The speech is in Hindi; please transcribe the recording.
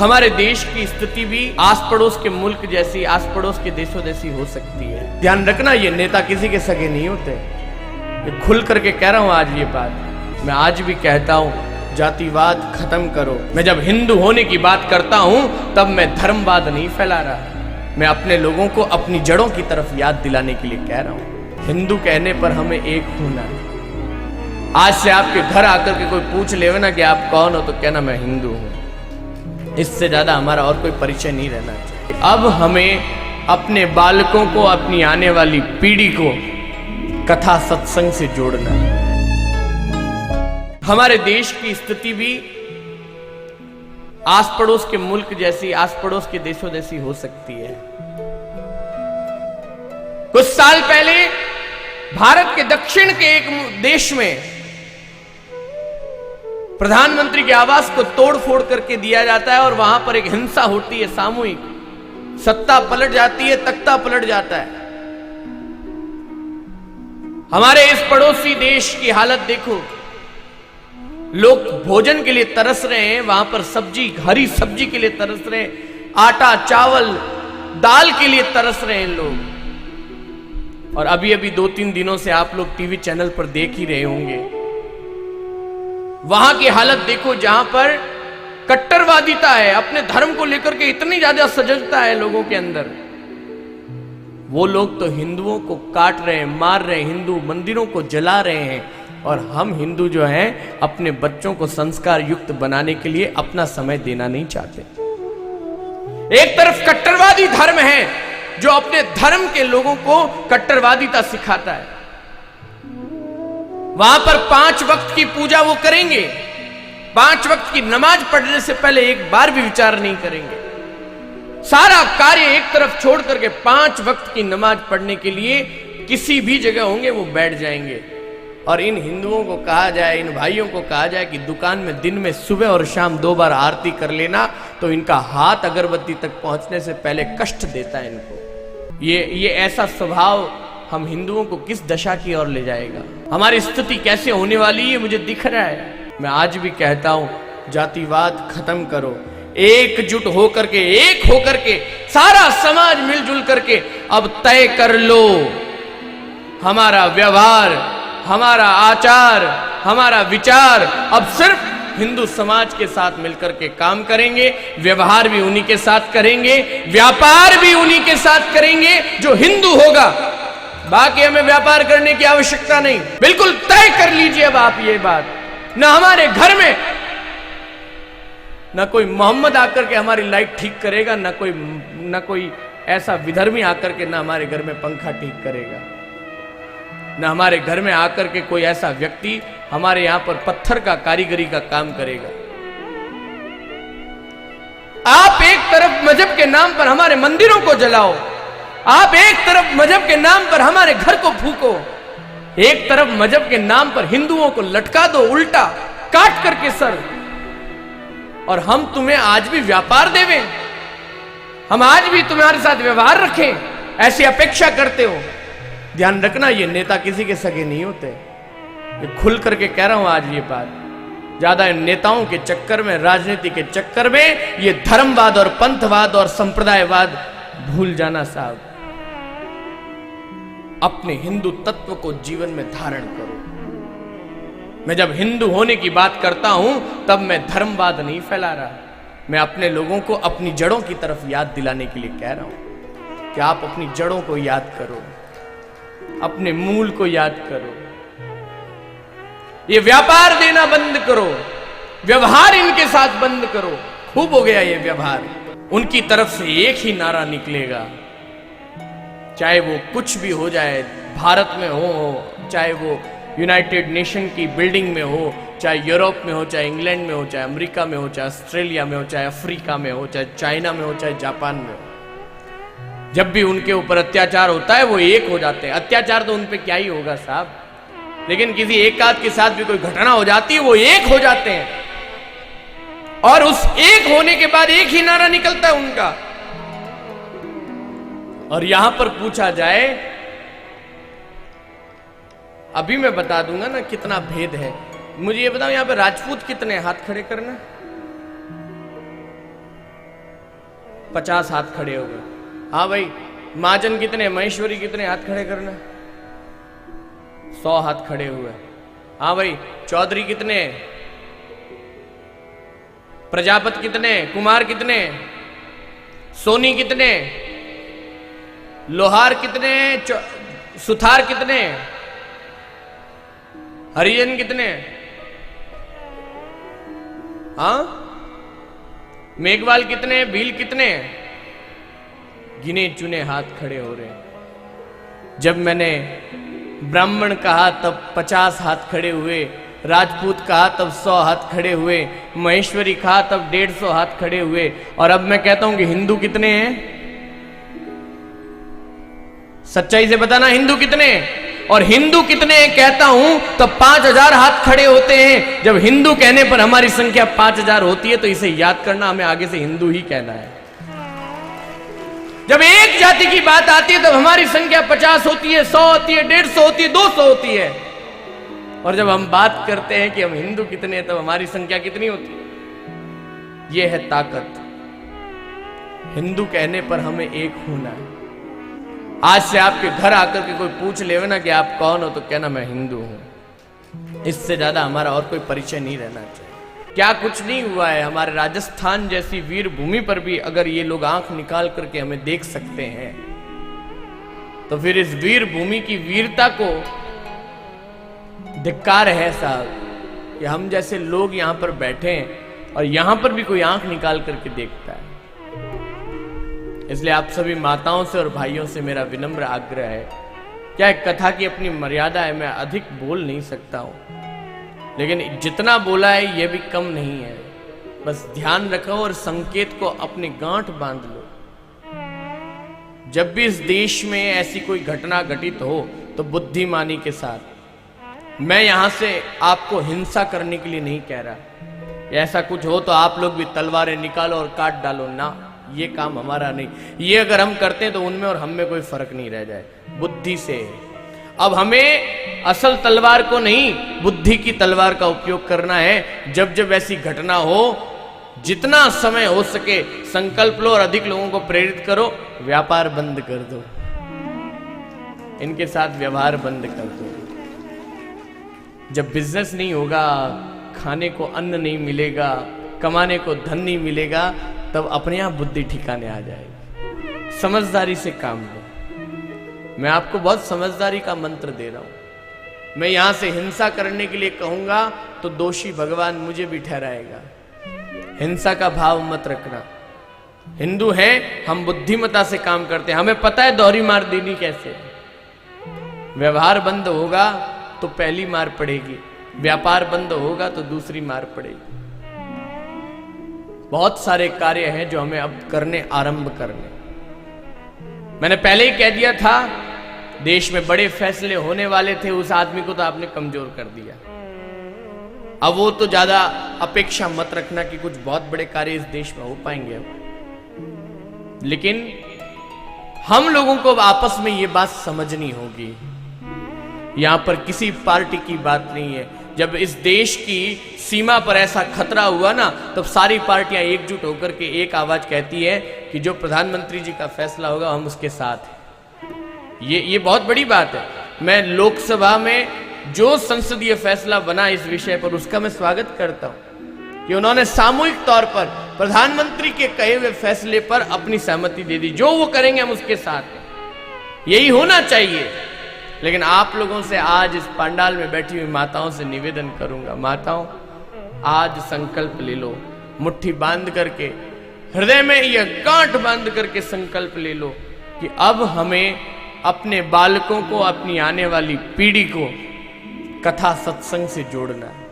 हमारे देश की स्थिति भी आस पड़ोस के मुल्क जैसी, आस पड़ोस के देशों जैसी हो सकती है। ध्यान रखना, ये नेता किसी के सगे नहीं होते। ये खुल करके कह रहा हूं आज ये बात। मैं आज भी कहता हूं, जातिवाद खत्म करो। मैं जब हिंदू होने की बात करता हूं तब मैं धर्मवाद नहीं फैला रहा। मैं अपने लोगों को अपनी जड़ों की तरफ याद दिलाने के लिए कह रहा हूं। हिंदू कहने पर हमें एक होना है। आज से आपके घर आकर के कोई पूछ ले ना कि आप कौन हो, तो कहना मैं हिंदू हूं। इससे ज्यादा हमारा और कोई परिचय नहीं रहना चाहिए। अब हमें अपने बालकों को, अपनी आने वाली पीढ़ी को कथा सत्संग से जोड़ना है। हमारे देश की स्थिति भी आस पड़ोस के मुल्क जैसी, आस पड़ोस के देशों जैसी हो सकती है। कुछ साल पहले भारत के दक्षिण के एक देश में प्रधानमंत्री के आवास को तोड़ फोड़ करके दिया जाता है और वहां पर एक हिंसा होती है सामूहिक। सत्ता पलट जाती है, तख्ता पलट जाता है। हमारे इस पड़ोसी देश की हालत देखो। लोग भोजन के लिए तरस रहे हैं, वहां पर सब्जी, हरी सब्जी के लिए तरस रहे हैं, आटा चावल दाल के लिए तरस रहे हैं लोग। और अभी अभी 2-3 दिनों से आप लोग टीवी चैनल पर देख ही रहे होंगे, वहां की हालत देखो जहां पर कट्टरवादिता है, अपने धर्म को लेकर के इतनी ज्यादा सजगता है लोगों के अंदर। वो लोग तो हिंदुओं को काट रहे हैं, मार रहे हैं, हिंदू मंदिरों को जला रहे हैं, और हम हिंदू जो हैं अपने बच्चों को संस्कार युक्त बनाने के लिए अपना समय देना नहीं चाहते। एक तरफ कट्टरवादी धर्म है जो अपने धर्म के लोगों को कट्टरवादिता सिखाता है। वहां पर 5 वक्त की पूजा वो करेंगे, 5 वक्त की नमाज पढ़ने से पहले एक बार भी विचार नहीं करेंगे। सारा कार्य एक तरफ छोड़ करके 5 वक्त की नमाज पढ़ने के लिए किसी भी जगह होंगे वो बैठ जाएंगे। और इन हिंदुओं को कहा जाए, इन भाइयों को कहा जाए कि दुकान में दिन में सुबह और शाम 2 बार आरती कर लेना, तो इनका हाथ अगरबत्ती तक पहुंचने से पहले कष्ट देता है इनको। ये ऐसा स्वभाव हम हिंदुओं को किस दशा की ओर ले जाएगा? हमारी स्थिति कैसे होने वाली है मुझे दिख रहा है। मैं आज भी कहता हूं, जातिवाद खत्म करो। एकजुट होकर के, एक होकर के, सारा समाज मिलजुल करके अब तय कर लो, हमारा व्यवहार, हमारा आचार, हमारा विचार अब सिर्फ हिंदू समाज के साथ मिलकर के काम करेंगे। व्यवहार भी उन्हीं के साथ करेंगे, व्यापार भी उन्हीं के साथ करेंगे जो हिंदू होगा। बाकी हमें व्यापार करने की आवश्यकता नहीं। बिल्कुल तय कर लीजिए अब आप ये बात। ना हमारे घर में ना कोई मोहम्मद आकर के हमारी लाइट ठीक करेगा, ना कोई ऐसा विधर्मी आकर के ना हमारे घर में पंखा ठीक करेगा, ना हमारे घर में आकर के कोई ऐसा व्यक्ति हमारे यहां पर पत्थर का कारीगरी का काम करेगा। आप एक तरफ मजहब के नाम पर हमारे मंदिरों को जलाओ, आप एक तरफ मजहब के नाम पर हमारे घर को फूको, एक तरफ मजहब के नाम पर हिंदुओं को लटका दो उल्टा, काट करके सर, और हम तुम्हें आज भी व्यापार देवें, हम आज भी तुम्हारे साथ व्यवहार रखें, ऐसी अपेक्षा करते हो। ध्यान रखना, ये नेता किसी के सगे नहीं होते। ये खुल करके कह रहा हूं आज ये बात। ज्यादा नेताओं के चक्कर में, राजनीति के चक्कर में ये धर्मवाद और पंथवाद और संप्रदायवाद भूल जाना साहब। अपने हिंदू तत्व को जीवन में धारण करो। मैं जब हिंदू होने की बात करता हूं तब मैं धर्मवाद नहीं फैला रहा। मैं अपने लोगों को अपनी जड़ों की तरफ याद दिलाने के लिए कह रहा हूं कि आप अपनी जड़ों को याद करो, अपने मूल को याद करो। ये व्यापार देना बंद करो, व्यवहार इनके साथ बंद करो। खूब हो गया ये व्यवहार। उनकी तरफ से एक ही नारा निकलेगा, चाहे वो कुछ भी हो जाए, भारत में हो, चाहे वो यूनाइटेड नेशन की बिल्डिंग में हो, चाहे यूरोप में हो, चाहे इंग्लैंड में हो, चाहे अमेरिका में हो, चाहे ऑस्ट्रेलिया में हो, चाहे अफ्रीका में हो, चाहे चाइना में हो, चाहे जापान में हो। जब भी उनके ऊपर अत्याचार होता है वो एक हो जाते हैं। अत्याचार तो उन पे क्या ही होगा साहब, लेकिन किसी एक आध के साथ भी कोई घटना हो जाती है वो एक हो जाते हैं। और उस एक होने के बाद एक ही नारा निकलता है उनका। और यहां पर पूछा जाए, अभी मैं बता दूंगा ना कितना भेद है। मुझे ये बताओ, यहां पे राजपूत कितने, हाथ खड़े करना। 50 हाथ खड़े हो गए। हाँ भाई, महाजन कितने, महेश्वरी कितने, हाथ खड़े करना। 100 हाथ खड़े हुए। हाँ भाई, चौधरी कितने, प्रजापत कितने, कुमार कितने, सोनी कितने, लोहार कितने, सुथार कितने, हरिजन कितने, हाँ, मेघवाल कितने, भील कितने, गिने चुने हाथ खड़े हो रहे हैं। जब मैंने ब्राह्मण कहा तब 50 हाथ खड़े हुए, राजपूत कहा तब 100 हाथ खड़े हुए, महेश्वरी कहा तब 150 हाथ खड़े हुए, और अब मैं कहता हूं कि हिंदू कितने हैं? सच्चाई से बताना, हिंदू कितने? और हिंदू कितने हैं कहता हूं तो 5000 हाथ खड़े होते हैं। जब हिंदू कहने पर हमारी संख्या 5000 होती है तो इसे याद करना, हमें आगे से हिंदू ही कहना है। जब एक जाति की बात आती है तब हमारी संख्या 50 होती है, 100 होती है, 150 होती है, 200 होती है, और जब हम बात करते हैं कि हम हिंदू कितने हैं तब हमारी संख्या कितनी होती है? यह है ताकत। हिंदू कहने पर हमें एक होना है। आज से आपके घर आकर के कोई पूछ ले ना कि आप कौन हो, तो कहना मैं हिंदू हूं। इससे ज्यादा हमारा और कोई परिचय नहीं रहना चाहिए। क्या कुछ नहीं हुआ है, हमारे राजस्थान जैसी वीर भूमि पर भी अगर ये लोग आंख निकाल करके हमें देख सकते हैं, तो फिर इस वीर भूमि की वीरता को धिक्कार है साहब कि हम जैसे लोग यहां पर बैठे हैं और यहां पर भी कोई आंख निकाल करके देखता है। इसलिए आप सभी माताओं से और भाइयों से मेरा विनम्र आग्रह है, क्या एक कथा की अपनी मर्यादा है, मैं अधिक बोल नहीं सकता हूं, लेकिन जितना बोला है यह भी कम नहीं है। बस ध्यान रखो और संकेत को अपनी गांठ बांध लो। जब भी इस देश में ऐसी कोई घटना घटित हो तो बुद्धिमानी के साथ। मैं यहां से आपको हिंसा करने के लिए नहीं कह रहा। ऐसा कुछ हो तो आप लोग भी तलवारें निकालो और काट डालो ना, ये काम हमारा नहीं। ये अगर हम करते हैं तो उनमें और हम में कोई फर्क नहीं रह जाए। बुद्धि से अब हमें असल तलवार को नहीं, बुद्धि की तलवार का उपयोग करना है। जब जब ऐसी घटना हो, जितना समय हो सके संकल्प लो और अधिक लोगों को प्रेरित करो। व्यापार बंद कर दो, इनके साथ व्यवहार बंद कर दो। जब बिजनेस नहीं होगा, खाने को अन्न नहीं मिलेगा, कमाने को धन नहीं मिलेगा, तब अपने आप बुद्धि ठिकाने आ जाएगी। समझदारी से काम लो। मैं आपको बहुत समझदारी का मंत्र दे रहा हूं। मैं यहां से हिंसा करने के लिए कहूंगा तो दोषी भगवान मुझे भी ठहराएगा। हिंसा का भाव मत रखना। हिंदू हैं, हम बुद्धिमता से काम करते हैं। हमें पता है दोहरी मार देनी कैसे। व्यवहार बंद होगा तो पहली मार पड़ेगी, व्यापार बंद होगा तो दूसरी मार पड़ेगी। बहुत सारे कार्य हैं जो हमें अब करने, आरंभ करने। मैंने पहले ही कह दिया था, देश में बड़े फैसले होने वाले थे, उस आदमी को तो आपने कमजोर कर दिया। अब वो तो ज्यादा अपेक्षा मत रखना कि कुछ बहुत बड़े कार्य इस देश में हो पाएंगे अब। लेकिन हम लोगों को आपस में ये बात समझनी होगी। यहां पर किसी पार्टी की बात नहीं है। जब इस देश की सीमा पर ऐसा खतरा हुआ ना, तब सारी पार्टियां एकजुट होकर के एक आवाज कहती है कि जो प्रधानमंत्री जी का फैसला होगा हम उसके साथ हैं। ये बहुत बड़ी बात है। मैं लोकसभा में जो संसदीय फैसला बना इस विषय पर, उसका मैं स्वागत करता हूं कि उन्होंने सामूहिक तौर पर प्रधानमंत्री के कहे हुए फैसले पर अपनी सहमति दे दी। जो वो करेंगे हम उसके साथ हैं। यही होना चाहिए। लेकिन आप लोगों से आज इस पंडाल में बैठी हुई माताओं से निवेदन करूंगा, माताओं आज संकल्प ले लो। मुट्ठी बांध करके, हृदय में यह गांठ बांध करके संकल्प ले लो कि अब हमें अपने बालकों को, अपनी आने वाली पीढ़ी को कथा सत्संग से जोड़ना है।